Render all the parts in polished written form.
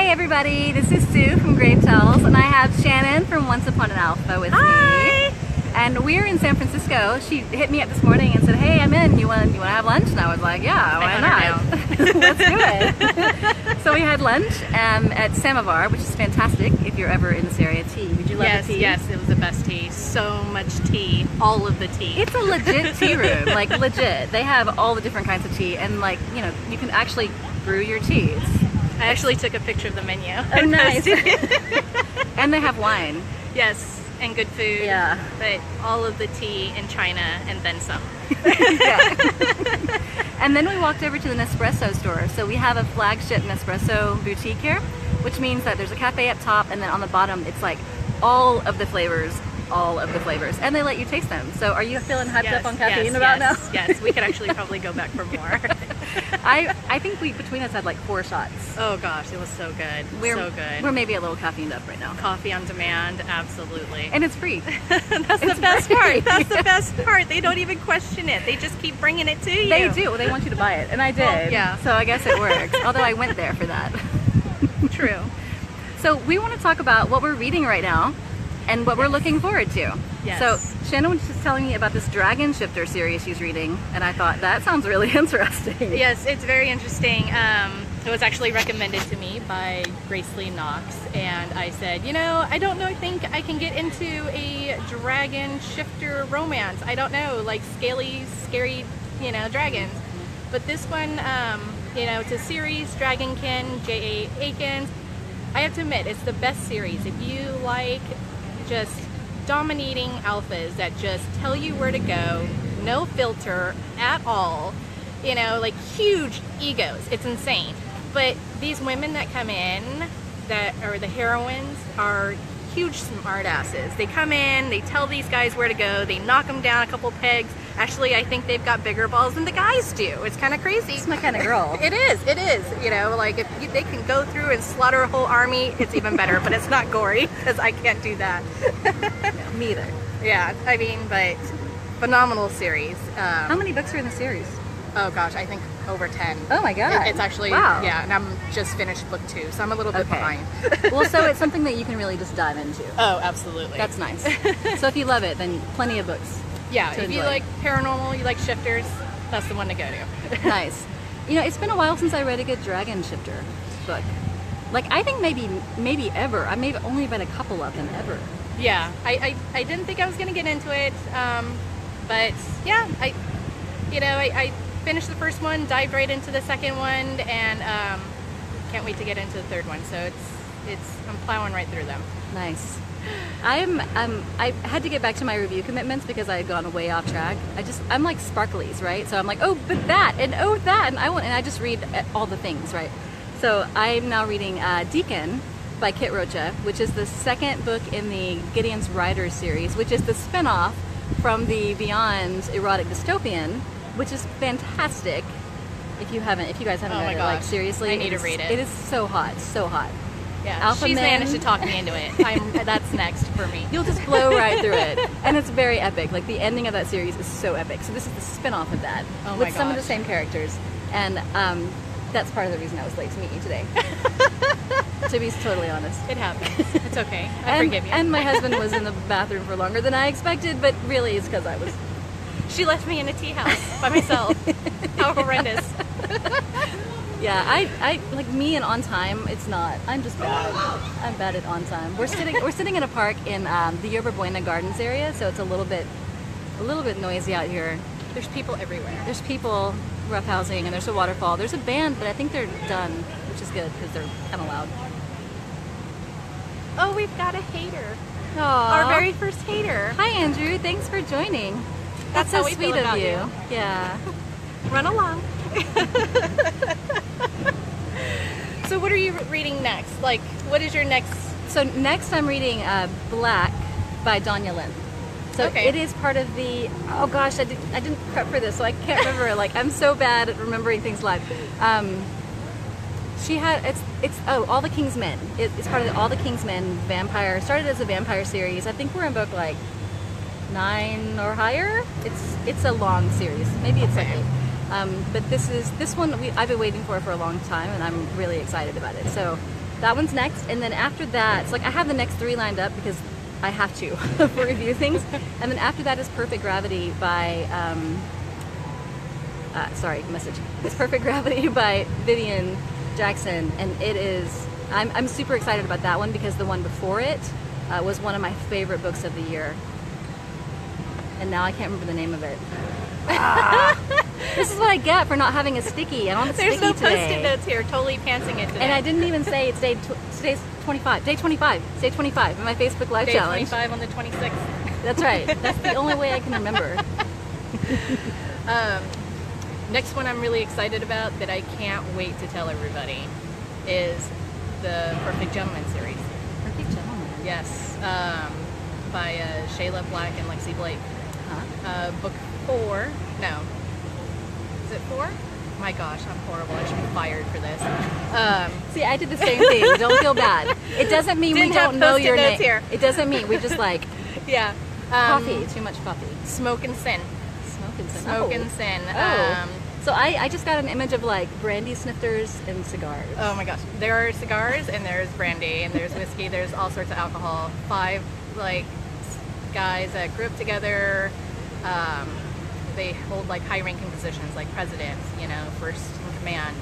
Hey everybody, this is Sue from Grave Tells, and I have Shannon from Once Upon an Alpha with me. And we're in San Francisco. She hit me up this morning and said, "Hey, I'm in. You want to have lunch?" And I was like, "Yeah, why not? Let's do it." So we had lunch at Samovar, which is fantastic if you're ever in this area. Tea. Did you love the tea? Yes, it was the best tea. So much tea. All of the tea. It's a legit tea room, like legit. They have all the different kinds of tea, and like, you know, you can actually brew your teas. I actually took a picture of the menu. Oh, nice. And they have wine. Yes, and good food. Yeah. But all of the tea in China and then some. Yeah. And then we walked over to the Nespresso store. So we have a flagship Nespresso boutique here, which means that there's a cafe up top, and then on the bottom it's like all of the flavors, and they let you taste them. So are you feeling hyped up on caffeine now? Yes, we could actually probably go back for more. I think we between us had like 4 shots. Oh gosh, it was so good. So good. We're maybe a little caffeined up right now. Coffee on demand, absolutely. And it's free. That's the best part. That's the best part. They don't even question it. They just keep bringing it to you. They do. They want you to buy it, and I did. Well, yeah. So I guess it works. Although I went there for that. True. So we want to talk about what we're reading right now and what we're looking forward to. Yes. So Shannon was just telling me about this Dragon Shifter series she's reading, and I thought that sounds really interesting. Yes, it's very interesting. It was actually recommended to me by Grace Lee Knox, and I said, you know, I don't know, I think I can get into a Dragon Shifter romance. I don't know, like scaly, scary, you know, dragons. But this one, you know, it's a series, Dragonkin, J.A. Akins. I have to admit, it's the best series. If you like just dominating alphas that just tell you where to go, no filter at all, you know, like huge egos, it's insane. But these women that come in, that are the heroines, are huge smartasses. They come in, they tell these guys where to go, they knock them down a couple pegs. Actually, I think they've got bigger balls than the guys do. It's kind of crazy. It's my kind of girl. It is. You know, like if they can go through and slaughter a whole army, it's even better. But it's not gory, because I can't do that. Yeah, me either. Yeah, I mean, but phenomenal series. How many books are in the series? Oh gosh, I think over 10. Oh my god. It's actually, wow. Yeah, and I'm just finished book 2, so I'm a little bit behind. Well, so it's something that you can really just dive into. Oh, absolutely. That's nice. So if you love it, then plenty of books. Yeah, to if you enjoy. like paranormal, you like shifters, that's the one to go to. Nice. You know, it's been a while since I read a good Dragon Shifter book. Like, I think maybe ever. I may have only read a couple of them ever. Yeah, I didn't think I was going to get into it, but yeah, I finished the first one, dived right into the second one, and can't wait to get into the third one. So I'm plowing right through them. Nice. I had to get back to my review commitments because I had gone way off track. I'm like sparklies, right? So I'm like, oh, but that, and oh, that, and I just read all the things, right? So I'm now reading Deacon by Kit Rocha, which is the second book in the Gideon's Riders series, which is the spinoff from the Beyond Erotic Dystopian, which is fantastic. If you guys haven't read it, like seriously, I need to read it. It is so hot, so hot. Yeah, Alpha she's Men. managed to talk me into it. That's next for me. You'll just blow right through it, and it's very epic. Like the ending of that series is so epic. So this is the spin-off of that with some of the same characters, and that's part of the reason I was late to meet you today. To be totally honest, it happens. It's okay. I forgive you. And my husband was in the bathroom for longer than I expected, but really it's because I was. She left me in a tea house by myself. How horrendous. Yeah, I like me and on time. It's not. I'm just bad. I'm bad at on time. We're sitting in a park in the Yerba Buena Gardens area, so it's a little bit noisy out here. There's people everywhere. There's people roughhousing, and there's a waterfall. There's a band, but I think they're done, which is good because they're kind of loud. Oh, we've got a hater. Aww. Our very first hater. Hi, Andrew. Thanks for joining. That's so how we sweet feel of about you. you. Yeah. Run along. So what are you reading next? Like, what is your next? So next I'm reading Black by Danya Lynn. So it is part of the, oh gosh, I didn't prep for this, so I can't remember. Like, I'm so bad at remembering things live. She had, All the King's Men. It's part of the All the King's Men vampire, started as a vampire series. I think we're in book like 9 or higher. It's a long series. Maybe it's like 8. But this one I've been waiting for a long time, and I'm really excited about it. So that one's next, and then after that, it's like I have the next 3 lined up because I have to for review things, and then after that is Perfect Gravity by It's Perfect Gravity by Vivian Jackson, and it is. I'm super excited about that one because the one before it was one of my favorite books of the year, and now I can't remember the name of it. This is what I get for not having a sticky. I don't have a There's sticky no today. Post-it notes here. Totally pantsing it today. And I didn't even say it's today's 25. Day 25. It's day 25 in my Facebook Live Day challenge. 25 on the 26th. That's right. That's the only way I can remember. Next one I'm really excited about that I can't wait to tell everybody is the Perfect Gentleman series. Perfect Gentleman. Yes, by Shayla Black and Lexi Blake. Huh? Book 4. No. Is it 4? My gosh, I'm horrible. I should be fired for this. See, I did the same thing. Don't feel bad. It doesn't mean we Didn't have don't know Post-it your name. notes here. It doesn't mean we just like Yeah. coffee. Too much coffee. Smoke and Sin. Smoke and sin. Smoke and Sin. Oh. So I just got an image of like brandy snifters and cigars. Oh my gosh. There are cigars and there's brandy and there's whiskey. There's all sorts of alcohol. 5 like guys that grew up together. They hold like high-ranking positions, like presidents, you know, first in command,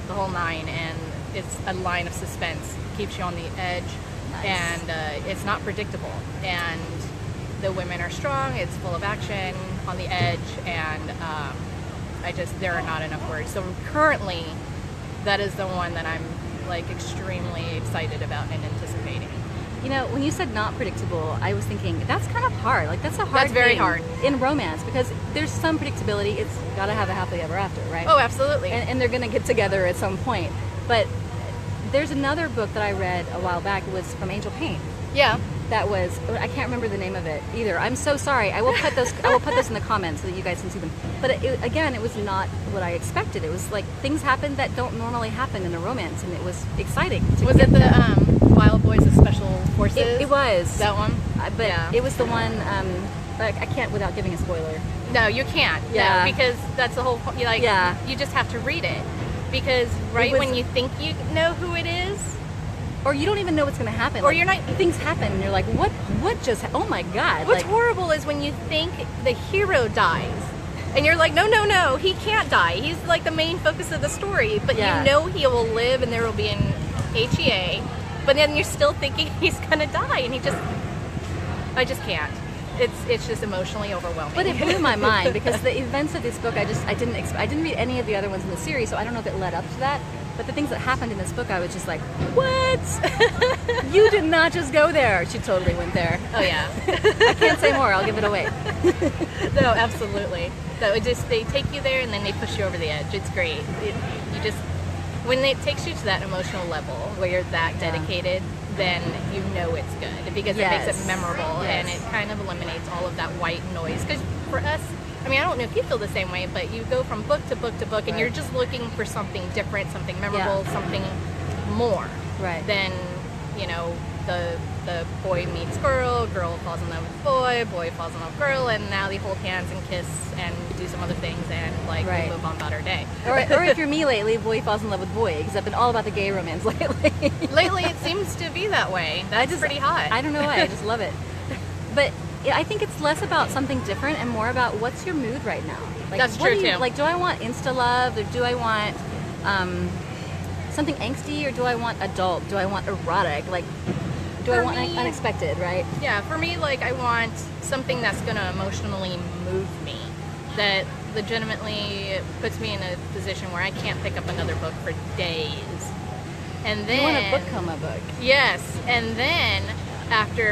the whole 9. And it's a line of suspense, keeps you on the edge, Nice. and it's not predictable. And the women are strong. It's full of action, on the edge, and there are not enough words. So currently, that is the one that I'm like extremely excited about and anticipating. You know, when you said not predictable, I was thinking that's kind of hard. Like that's a hard. That's very thing hard in romance because there's some predictability. It's got to have a happily ever after, right? Oh, absolutely. And they're gonna get together at some point. But there's another book that I read a while back. It was from Angel Paint. Yeah. That was, I can't remember the name of it either. I'm so sorry. I will put this in the comments so that you guys can see them. But again, it was not what I expected. It was like things happened that don't normally happen in a romance, and it was exciting. Was it the Wild Boys of Special Forces? It was That one? but Yeah. it was the one. Like I can't without giving a spoiler. No, you can't. Yeah. No, because that's the whole point. Yeah. You just have to read it. Because when you think you know who it is, Or you don't even know what's going to happen. Or Like, you're not- things happen, and you're like, what just? Oh my god! what's Like, horrible is when you think the hero dies. And you're like, no, he can't die. He's like the main focus of the story. But Yeah. you know he will live and there will be an HEA. But then you're still thinking he's going to die. And I just can't. It's just emotionally overwhelming. But it blew my mind because the events of this book, I didn't read any of the other ones in the series, so I don't know if it led up to that. But the things that happened in this book, I was just like, what? You did not just go there. She totally went there. Oh, yeah. I can't say more. I'll give it away. No, absolutely. So they take you there and then they push you over the edge. It's great. When it takes you to that emotional level where you're that dedicated, then you know it's good because it makes Yes. it memorable and Yes. it kind of eliminates all of that white noise. Because for us, I mean, I don't know if you feel the same way, but you go from book to book to book and Right. you're just looking for something different, something memorable, something more Right. than, you know, the boy meets girl falls in love with boy falls in love with girl, and now they hold hands and kiss and do some other things and like Right. we move on about our day. Or if you're me lately, boy falls in love with boy, because I've been all about the gay romance lately. Lately, it seems to be that way. That's pretty hot. I don't know why. I just love it. But yeah, I think it's less about something different and more about what's your mood right now. Like, That's what true, do you, too. Like, do I want insta love, or do I want something angsty, or do I want adult? Do I want erotic? Like, do I For want me- unexpected? Right? Yeah, for me, like, I want something that's going to emotionally move me, that legitimately puts me in a position where I can't pick up another book for days. And then You want a book coma book. Yes, and then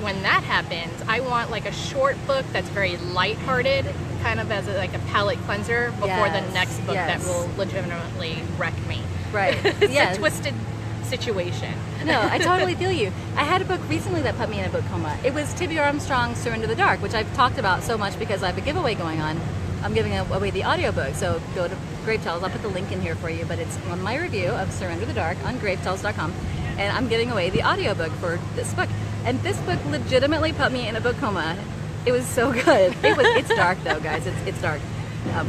when that happens, I want like a short book that's very lighthearted, kind of as like a palate cleanser before the Yes, next book yes. that will legitimately wreck me. Right. It's Yes. a twisted situation. No, I totally feel you. I had a book recently that put me in a book coma. It was Tibby Armstrong's Surrender the Dark, which I've talked about so much because I have a giveaway going on. I'm giving away the audiobook, so go to Grape Tales. I'll put the link in here for you, but it's on my review of Surrender the Dark on grapetales.com, and I'm giving away the audiobook for this book. And this book legitimately put me in a book coma. It was so good. It's dark though, guys. It's dark.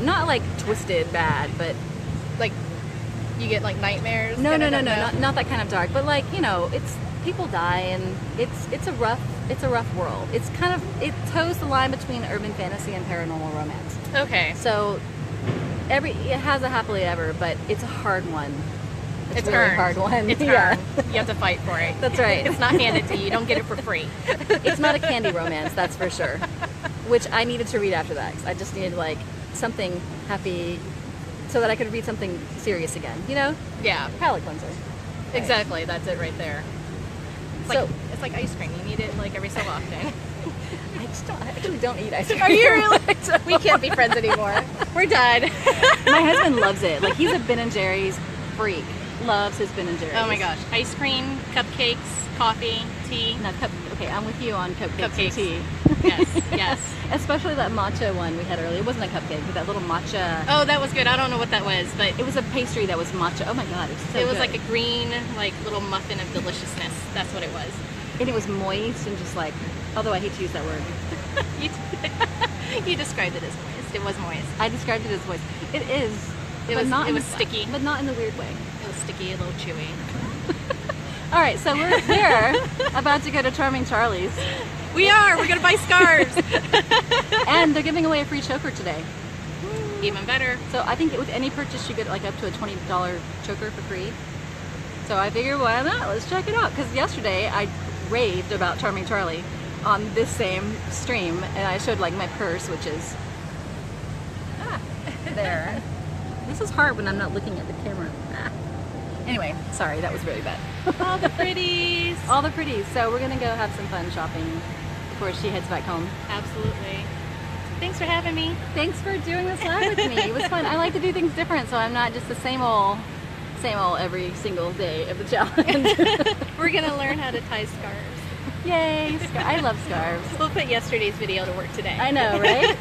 Not like twisted bad, but Like You get like nightmares? No, not that kind of dark. But like, you know, it's people die, and it's a rough world. It's kind of, it toes the line between urban fantasy and paranormal romance. Okay. So it has a happily ever, but it's a hard one. It's a really earned. hard one. It's Yeah. earned. You have to fight for it. That's right. It's not handed to you. You don't get it for free. It's not a candy romance, that's for sure. Which I needed to read after that. 'Cause I just needed like something happy so that I could read something serious again. You know? Yeah. Palate cleanser. Exactly. That's it right there. It's like ice cream. You need it like every so often. I actually don't eat ice cream. Are you really? We can't be friends anymore. We're done. My husband loves it. Like, he's a Ben and Jerry's freak. Loves his Ben and Jerry's. Oh my gosh. Ice cream, cupcakes, coffee, tea. No, okay, I'm with you on cupcakes and tea. Yes, yes. Especially that matcha one we had earlier. It wasn't a cupcake, but that little matcha. Oh, that was good. I don't know what that was, but It was a pastry that was matcha. Oh my god, it was so it was good. like a green, like little muffin of deliciousness. That's what it was. And it was moist and just like, although I hate to use that word. You, you described it as moist. It was moist. I described it as moist. It is. It but was. not It in was the- sticky. But not in the weird way. It was sticky, a little chewy. All right, so we're here about to go to Charming Charlie's. We are. We're gonna buy scarves. And they're giving away a free choker today. Even better. So I think with any purchase you get like up to a $20 choker for free. So I figured, why not? Let's check it out. Because yesterday I raved about Charming Charlie on this same stream, and I showed like my purse, which is there. This is hard when I'm not looking at the camera. Anyway, sorry, that was really bad. All the pretties. All the pretties. So we're gonna go have some fun shopping before she heads back home. Absolutely. Thanks for having me. Thanks for doing this live with me. It was fun. I like to do things different, so I'm not just the same old every single day of the challenge. We're gonna learn how to tie scarves. Yay! I love scarves. We'll put yesterday's video to work today. I know, right?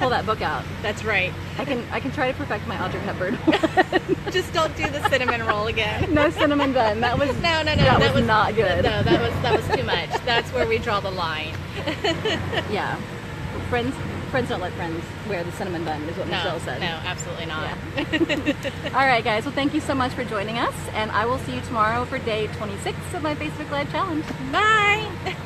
Pull that book out. That's right. I can try to perfect my Audrey Hepburn. Just don't do the cinnamon roll again. No cinnamon bun. That was No. That was not good. No, that was too much. That's where we draw the line. Yeah. Friends don't let friends wear the cinnamon bun, is what Michelle said. No, absolutely not. Yeah. All right, guys. Well, thank you so much for joining us, and I will see you tomorrow for day 26 of my Facebook Live challenge. Bye.